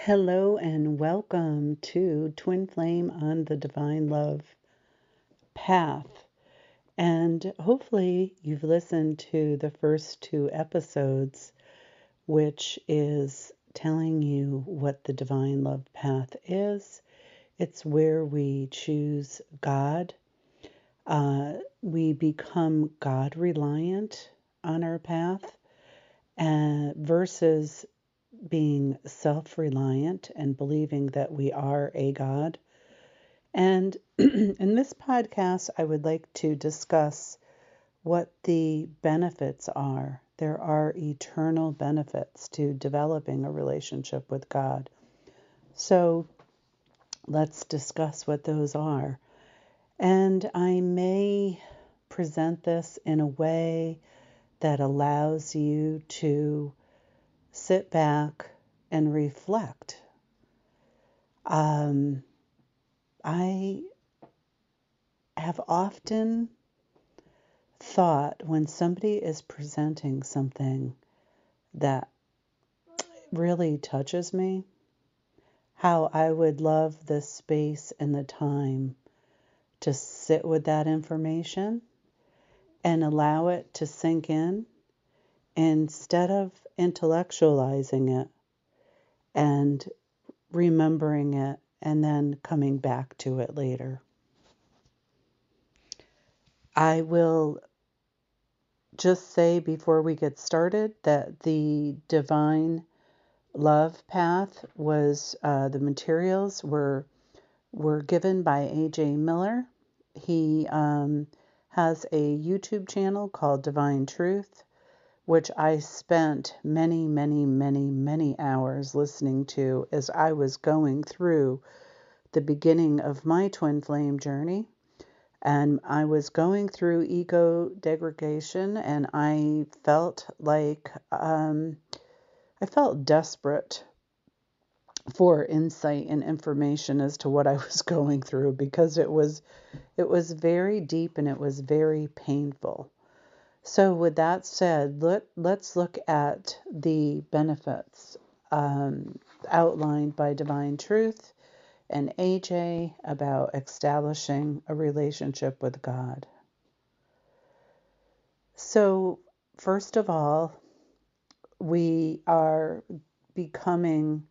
Hello and welcome to Twin Flame on the Divine Love Path. And hopefully, you've listened to the first two episodes, which is telling you what the Divine Love Path is. It's where we choose God. We become God reliant on our path versus being self reliant and believing that we are a God. And in this podcast, I would like to discuss what the benefits are. There are eternal benefits to developing a relationship with God. So let's discuss what those are. And I may present this in a way that allows you to sit back and reflect. I have often thought when somebody is presenting something that really touches me, how I would love the space and the time to sit with that information and allow it to sink in instead of intellectualizing it and remembering it and then coming back to it later. I will just say before we get started that the Divine Love Path was the materials were given by A.J. Miller. He has a YouTube channel called Divine Truth, which I spent many, many, many, many hours listening to as I was going through the beginning of my twin flame journey. And I was going through ego degradation, and I felt like I felt desperate for insight and information as to what I was going through because it was very deep and it was very painful. So with that said, let's look at the benefits outlined by Divine Truth and AJ about establishing a relationship with God. So first of all, we are becoming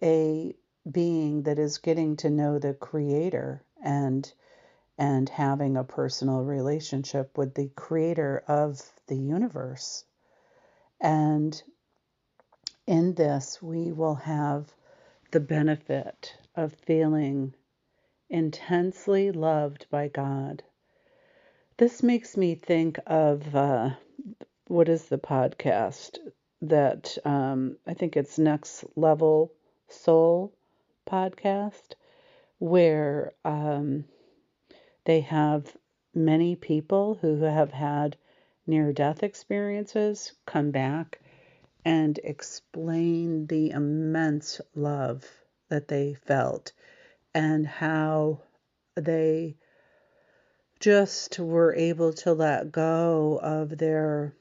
a being that is getting to know the Creator and having a personal relationship with the Creator of the universe. And in this, we will have the benefit of feeling intensely loved by God. This makes me think of what is the podcast that I think it's Next Level Soul podcast, where they have many people who have had near-death experiences come back and explain the immense love that they felt and how they just were able to let go of their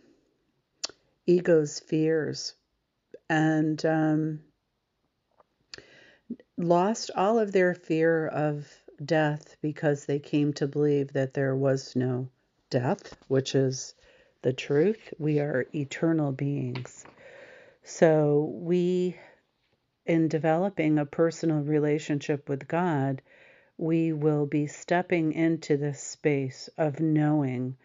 ego's fears and lost all of their fear of death because they came to believe that there was no death, which is the truth. We are eternal beings. So we, in developing a personal relationship with God, we will be stepping into this space of knowing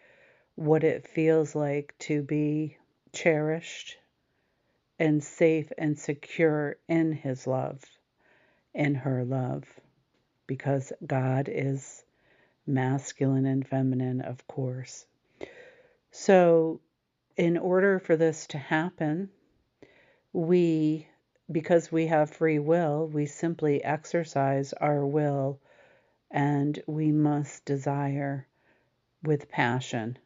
what it feels like to be cherished and safe and secure in His love, in her love, because God is masculine and feminine, of course. So, in order for this to happen, because we have free will, we simply exercise our will and we must desire with passion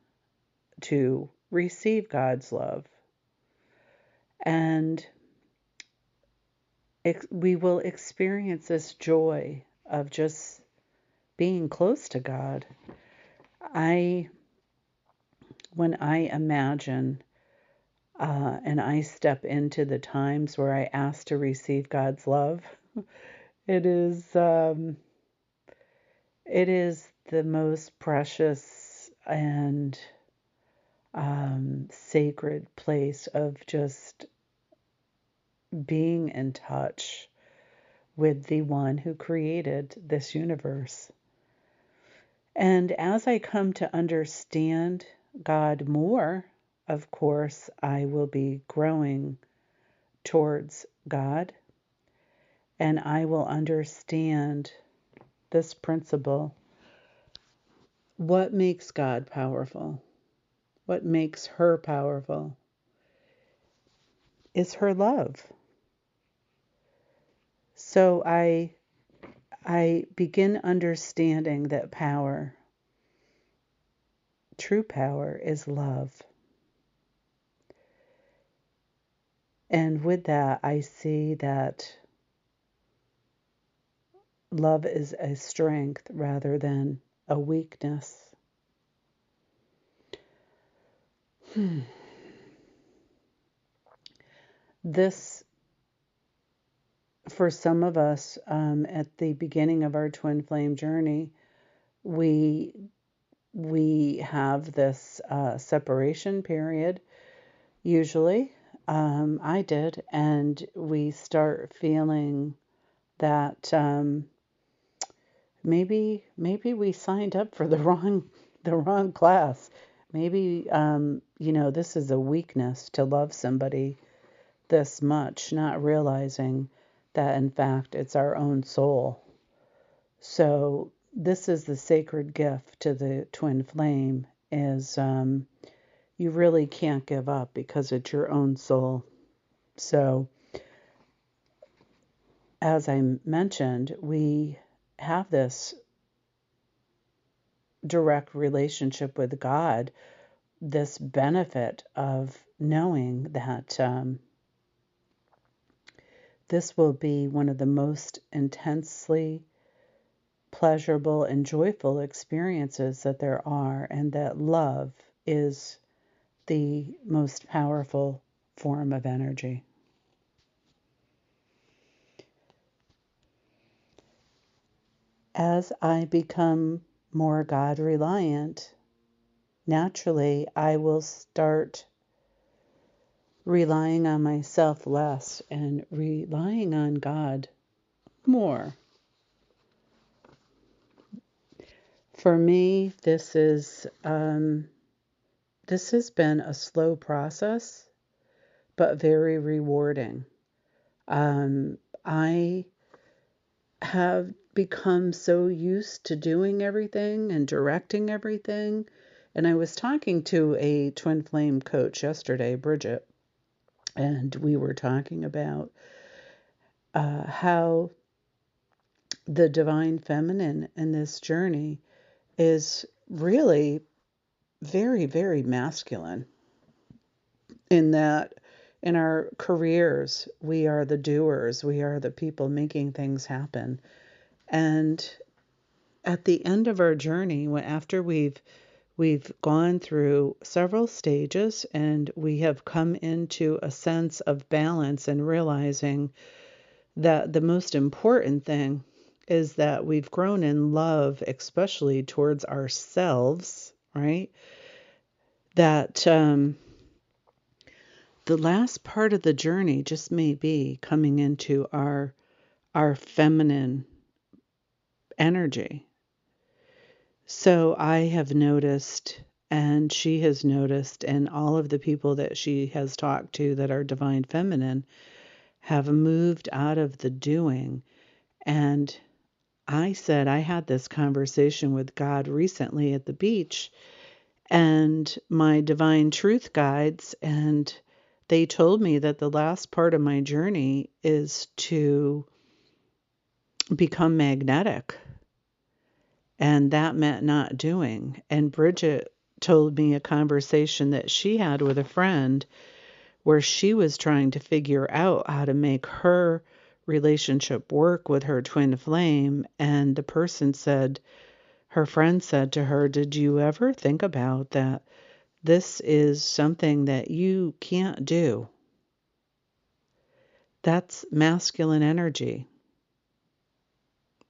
to receive God's love. And we will experience this joy of just being close to God. When I imagine and I step into the times where I ask to receive God's love. It is um, it is the most precious and sacred place of just being in touch with the one who created this universe. And as I come to understand God more, of course, I will be growing towards God, and I will understand this principle. What makes God powerful? What makes her powerful is her love. So I begin understanding that power, true power, is love. And with that, I see that love is a strength rather than a weakness. This, for some of us, at the beginning of our twin flame journey, we we have this separation period. Usually, I did, and we start feeling that maybe we signed up for the wrong class. Maybe this is a weakness to love somebody this much, not realizing that in fact it's our own soul. So this is the sacred gift to the twin flame is you really can't give up because it's your own soul. So as I mentioned, we have this direct relationship with God, this benefit of knowing that this will be one of the most intensely pleasurable and joyful experiences that there are, and that love is the most powerful form of energy. As I become more God reliant, naturally I will start relying on myself less and relying on God more. For me, this has been a slow process, but very rewarding. I have become so used to doing everything and directing everything. And I was talking to a twin flame coach yesterday, Bridget, and we were talking about how the divine feminine in this journey is really very, very masculine, in that in our careers, we are the doers, we are the people making things happen. And at the end of our journey, after we've gone through several stages and we have come into a sense of balance and realizing that the most important thing is that we've grown in love, especially towards ourselves, right? That the last part of the journey just may be coming into our feminine energy. So I have noticed, and she has noticed, and all of the people that she has talked to that are divine feminine have moved out of the doing. And I said I had this conversation with God recently at the beach, and my divine truth guides, and they told me that the last part of my journey is to become magnetic. And that meant not doing. And Bridget told me a conversation that she had with a friend where she was trying to figure out how to make her relationship work with her twin flame. And the person said, her friend said to her, "Did you ever think about that? This is something that you can't do. That's masculine energy,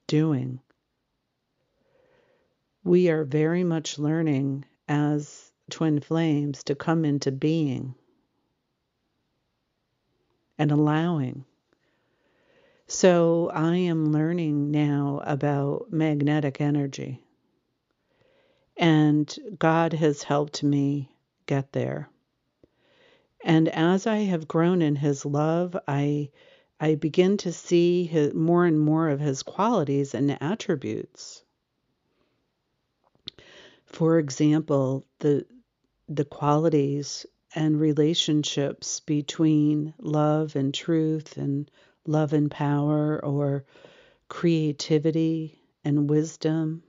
doing. We are very much learning as twin flames to come into being and allowing. So I am learning now about magnetic energy, and God has helped me get there. And as I have grown in his love, I begin to see more and more of his qualities and attributes. For example, the qualities and relationships between love and truth and love and power, or creativity and wisdom.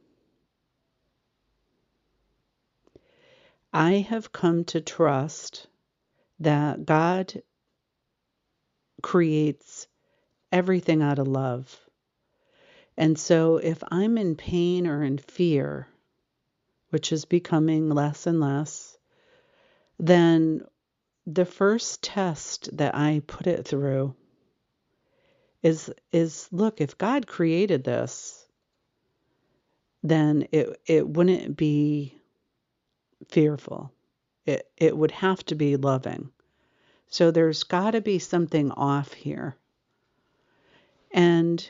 I have come to trust that God creates everything out of love. And so if I'm in pain or in fear, which is becoming less and less, then the first test that I put it through is look, if God created this, then it wouldn't be fearful. It would have to be loving. So there's got to be something off here. And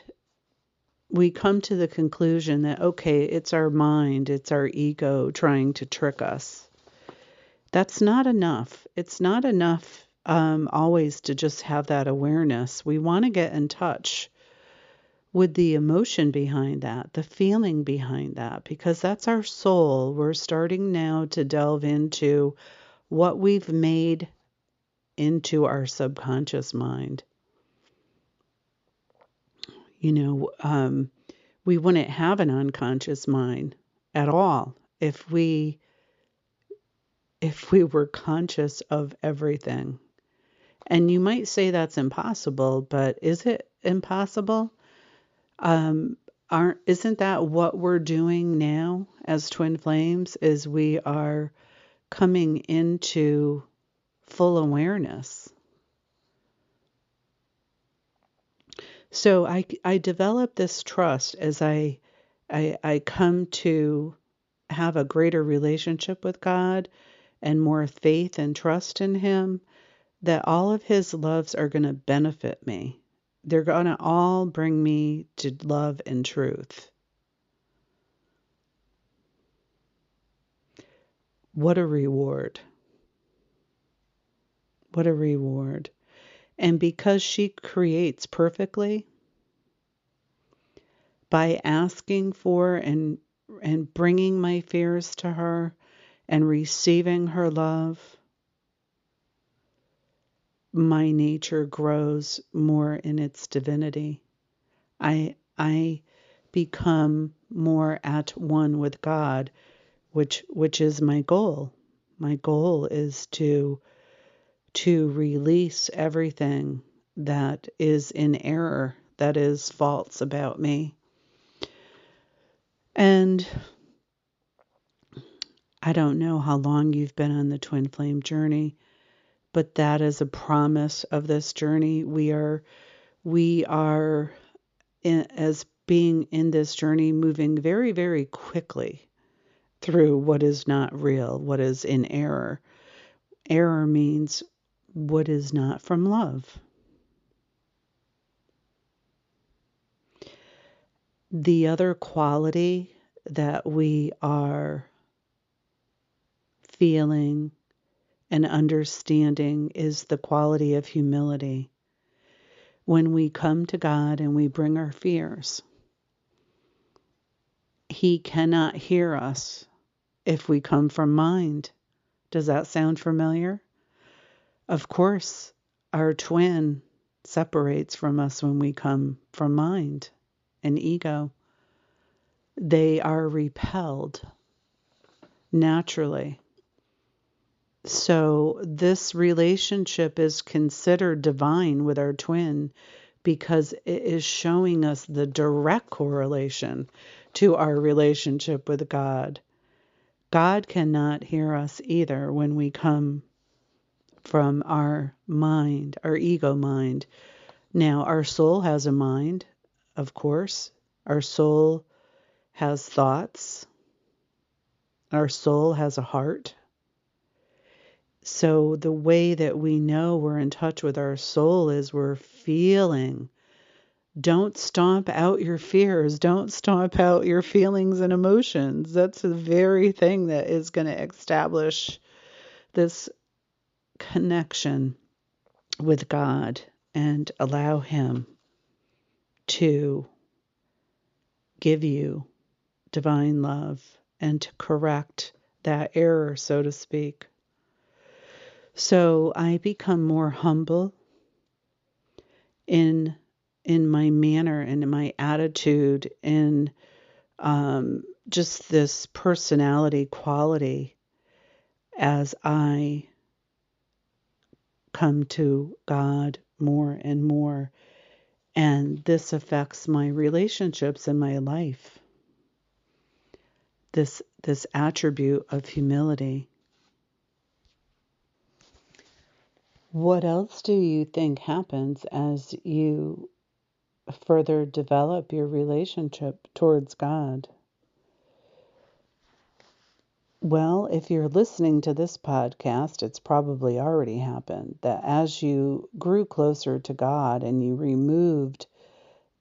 we come to the conclusion that, okay, it's our mind, it's our ego trying to trick us. That's not enough. It's not enough always to just have that awareness. We want to get in touch with the emotion behind that, the feeling behind that, because that's our soul. We're starting now to delve into what we've made into our subconscious mind. You know, we wouldn't have an unconscious mind at all if we were conscious of everything. And you might say that's impossible, but is it impossible? Isn't that what we're doing now as twin flames? Is we are coming into full awareness. So I develop this trust as I come to have a greater relationship with God and more faith and trust in him, that all of his loves are going to benefit me. They're going to all bring me to love and truth. What a reward. What a reward. And because she creates perfectly, by asking for and bringing my fears to her and receiving her love, my nature grows more in its divinity. I become more at one with God, which is my goal. My goal is to release everything that is in error, that is false about me. And I don't know how long you've been on the twin flame journey, but that is a promise of this journey. We are as being in this journey, moving very, very quickly through what is not real, what is in error. Error means what is not from love. The other quality that we are feeling and understanding is the quality of humility. When we come to God and we bring our fears, he cannot hear us if we come from mind. Does that sound familiar? Of course, our twin separates from us when we come from mind and ego. They are repelled naturally. So this relationship is considered divine with our twin because it is showing us the direct correlation to our relationship with God. God cannot hear us either when we come from our mind, our ego mind. Now, our soul has a mind, of course. Our soul has thoughts. Our soul has a heart. So the way that we know we're in touch with our soul is we're feeling. Don't stomp out your fears. Don't stomp out your feelings and emotions. That's the very thing that is going to establish this connection with God and allow Him to give you divine love and to correct that error, so to speak. So I become more humble in my manner and in my attitude, in just this personality quality as I come to God more and more. And this affects my relationships in my life. This attribute of humility. What else do you think happens as you further develop your relationship towards God? Well, if you're listening to this podcast, it's probably already happened that as you grew closer to God and you removed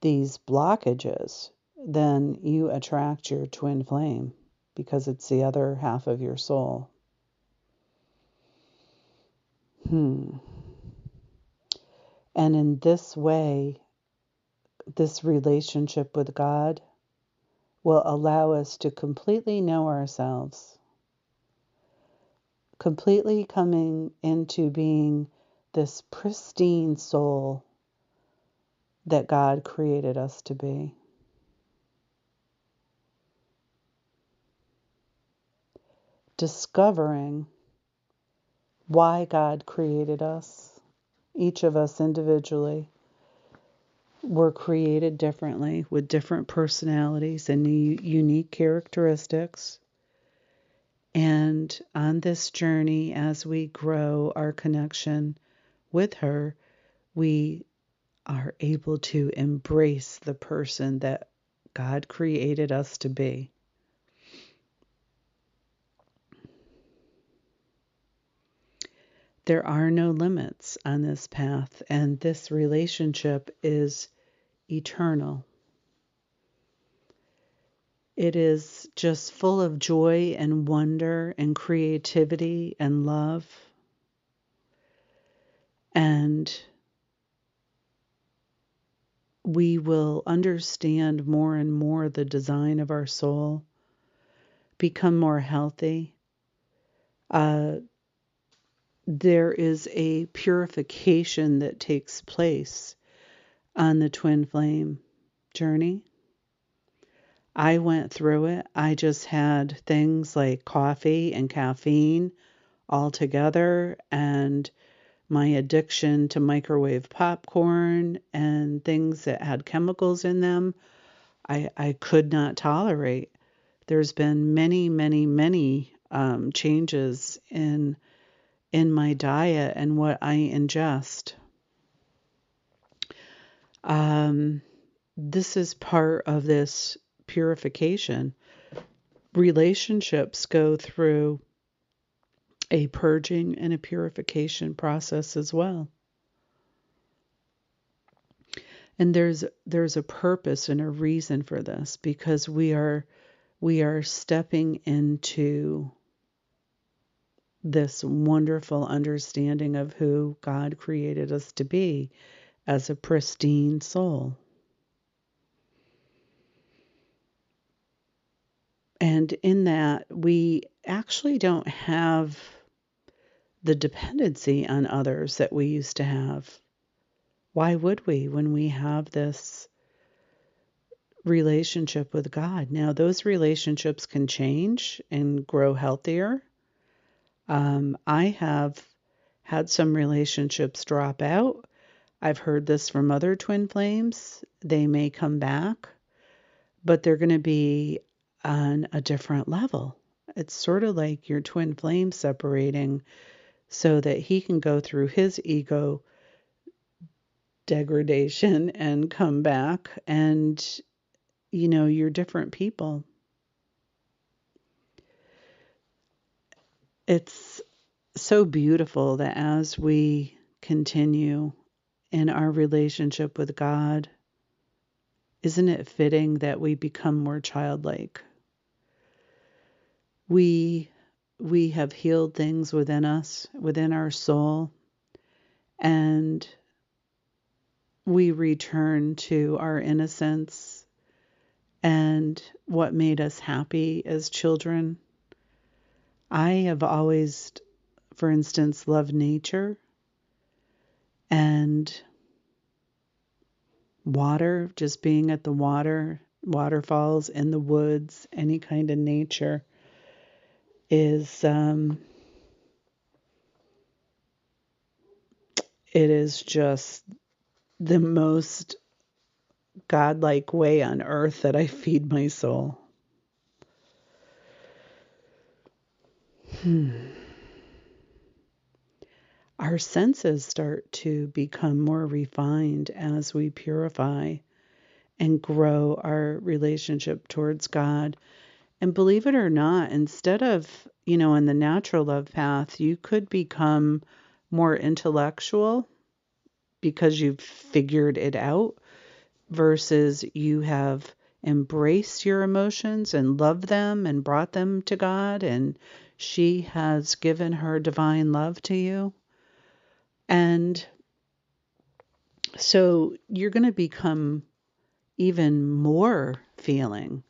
these blockages, then you attract your twin flame because it's the other half of your soul. And in this way, this relationship with God will allow us to completely know ourselves, completely coming into being this pristine soul that God created us to be. Discovering why God created us, each of us individually. We're created differently with different personalities and unique characteristics. And on this journey, as we grow our connection with her, we are able to embrace the person that God created us to be. There are no limits on this path, and this relationship is eternal. It is just full of joy and wonder and creativity and love. And we will understand more and more the design of our soul, become more healthy. There is a purification that takes place on the twin flame journey. I went through it. I just had things like coffee and caffeine all together, and my addiction to microwave popcorn and things that had chemicals in them, I could not tolerate. There's been many, many, many changes in my diet and what I ingest. This is part of this purification. Relationships go through a purging and a purification process as well. And there's a purpose and a reason for this, because we are stepping into this wonderful understanding of who God created us to be as a pristine soul. And in that, we actually don't have the dependency on others that we used to have. Why would we when we have this relationship with God? Now, those relationships can change and grow healthier. I have had some relationships drop out. I've heard this from other twin flames. They may come back, but they're going to be on a different level. it's sort of like your twin flame separating so that he can go through his ego degradation and come back, and you're different people. It's so beautiful that as we continue in our relationship with God, isn't it fitting that we become more childlike? We we have healed things within us, within our soul, and we return to our innocence and what made us happy as children. I have always, for instance, loved nature and water, just being at the waterfalls, in the woods, any kind of nature is it is just the most godlike way on earth that I feed my soul. Our senses start to become more refined as we purify and grow our relationship towards God. And believe it or not, instead of, in the natural love path, you could become more intellectual because you've figured it out versus you have embraced your emotions and loved them and brought them to God, and she has given her divine love to you. And so you're going to become even more feeling.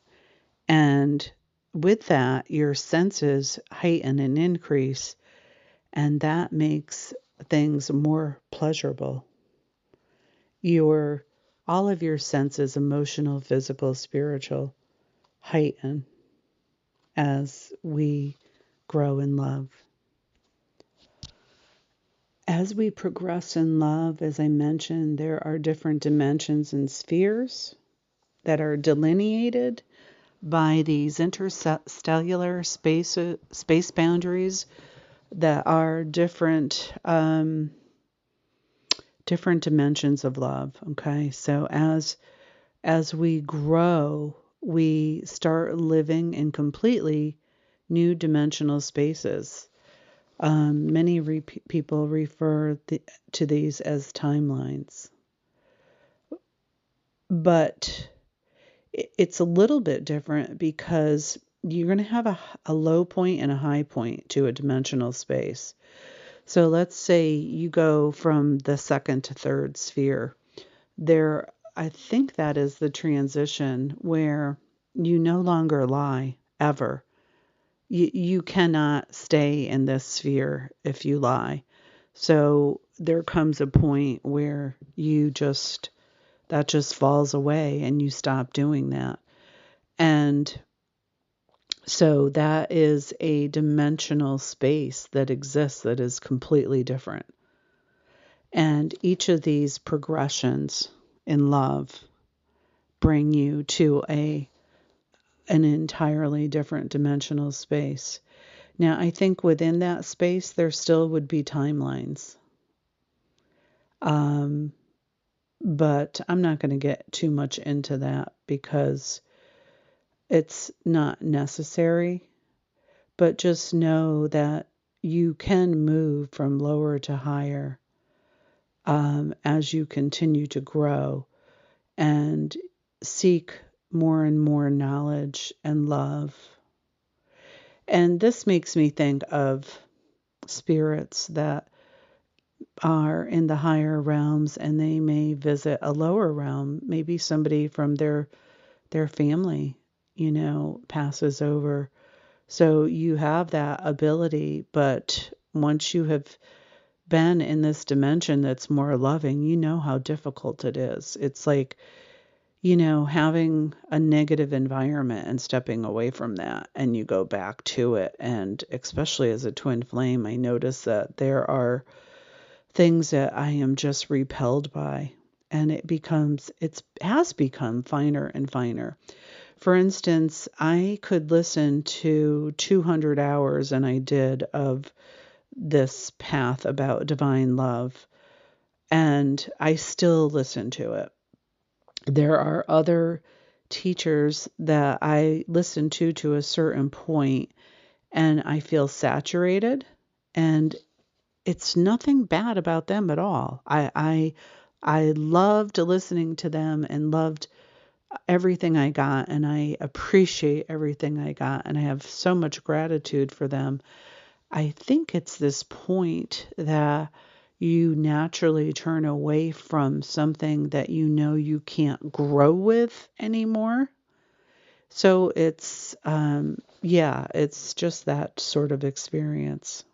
And with that, your senses heighten and increase, and that makes things more pleasurable. All of your senses, emotional, physical, spiritual, heighten as we grow in love. As we progress in love, as I mentioned, there are different dimensions and spheres that are delineated by these interstellar space boundaries that are different dimensions of love. Okay, so as we grow, we start living in completely new dimensional spaces. Many people refer to these as timelines, but it's a little bit different because you're going to have a low point and a high point to a dimensional space. So let's say you go from the second to third sphere. I think that is the transition where you no longer lie ever. You cannot stay in this sphere if you lie. So there comes a point where that just falls away and you stop doing that. And so that is a dimensional space that exists that is completely different. And each of these progressions in love bring you to an entirely different dimensional space. Now, I think within that space, there still would be timelines. But I'm not going to get too much into that because it's not necessary. But just know that you can move from lower to higher as you continue to grow and seek more and more knowledge and love. And this makes me think of spirits that are in the higher realms and they may visit a lower realm. Maybe somebody from their family, passes over. So you have that ability, but once you have been in this dimension that's more loving, you know how difficult it is. It's like, having a negative environment and stepping away from that, and you go back to it. And especially as a twin flame, I notice that there are things that I am just repelled by, and it has become finer and finer. For instance, I could listen to 200 hours, and I did, of this path about divine love, and I still listen to it. There are other teachers that I listen to a certain point, and I feel saturated, and it's nothing bad about them at all. I loved listening to them and loved everything I got, and I appreciate everything I got, and I have so much gratitude for them. I think it's this point that you naturally turn away from something that you know you can't grow with anymore. So it's just that sort of experience.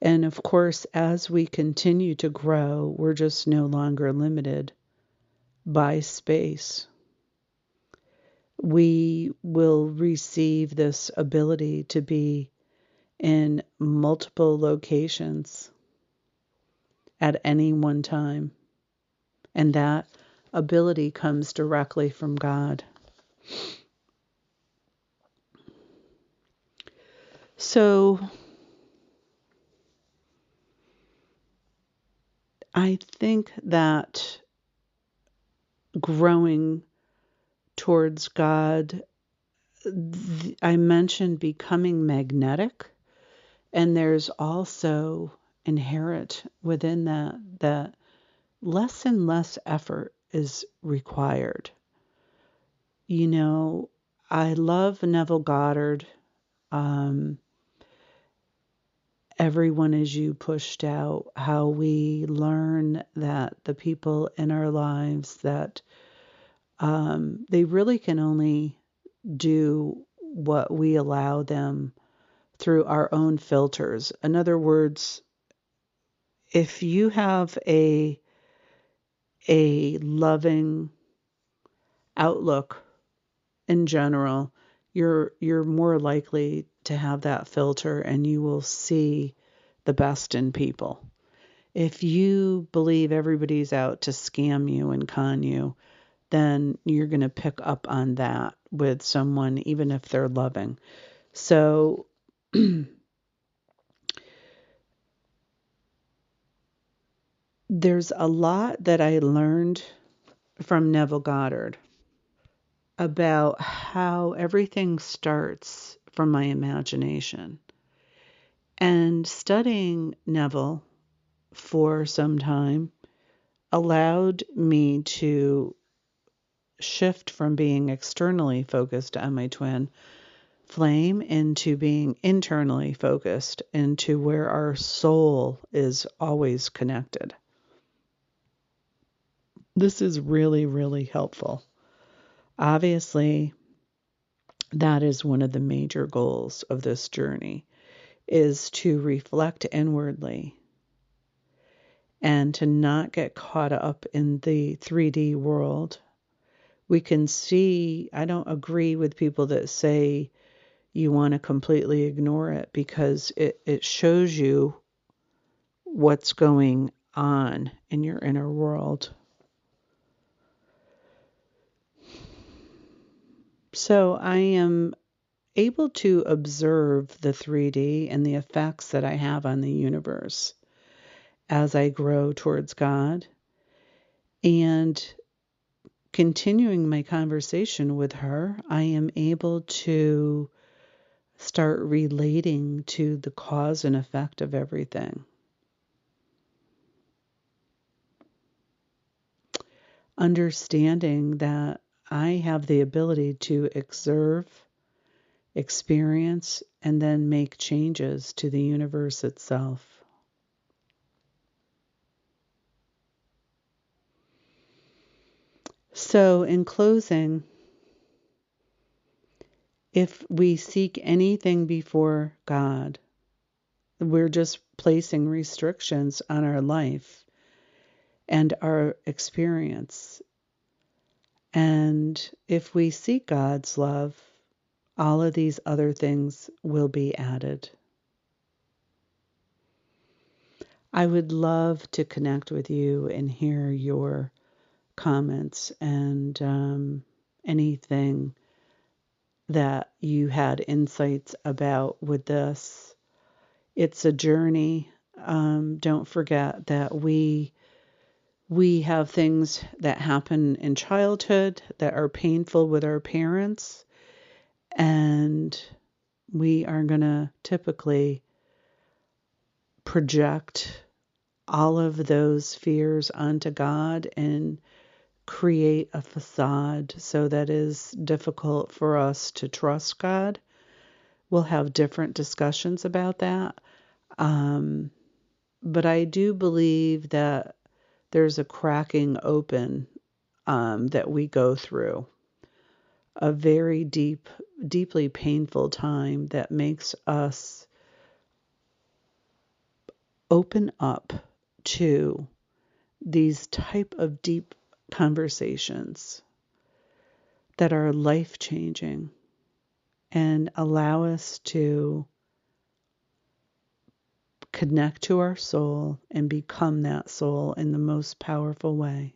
And of course, as we continue to grow, we're just no longer limited by space. We will receive this ability to be in multiple locations at any one time. And that ability comes directly from God. So I think that growing towards God, I mentioned becoming magnetic, and there's also inherent within that less and less effort is required. You know, I love Neville Goddard. Um, Everyone is you pushed out, how we learn that the people in our lives that they really can only do what we allow them through our own filters. In other words, if you have a loving outlook in general, you're more likely to have that filter, and you will see the best in people. If you believe everybody's out to scam you and con you, then you're going to pick up on that with someone, even if they're loving. So there's a lot that I learned from Neville Goddard about how everything starts from my imagination. And studying Neville for some time allowed me to shift from being externally focused on my twin flame into being internally focused, into where our soul is always connected. This is really, really helpful. Obviously, that is one of the major goals of this journey, is to reflect inwardly and to not get caught up in the 3D world. We can see, I don't agree with people that say you want to completely ignore it, because it shows you what's going on in your inner world. So I am able to observe the 3D and the effects that I have on the universe as I grow towards God, and continuing my conversation with her, I am able to start relating to the cause and effect of everything. Understanding that I have the ability to observe, experience, and then make changes to the universe itself. So, in closing, if we seek anything before God, we're just placing restrictions on our life and our experience. And if we seek God's love, all of these other things will be added. I would love to connect with you and hear your comments and anything that you had insights about with this. It's a journey. Don't forget that we have things that happen in childhood that are painful with our parents, and we are going to typically project all of those fears onto God and create a facade so that is difficult for us to trust God. We'll have different discussions about that. But I do believe that there's a cracking open that we go through, a very deeply painful time that makes us open up to these type of deep conversations that are life-changing and allow us to connect to our soul and become that soul in the most powerful way.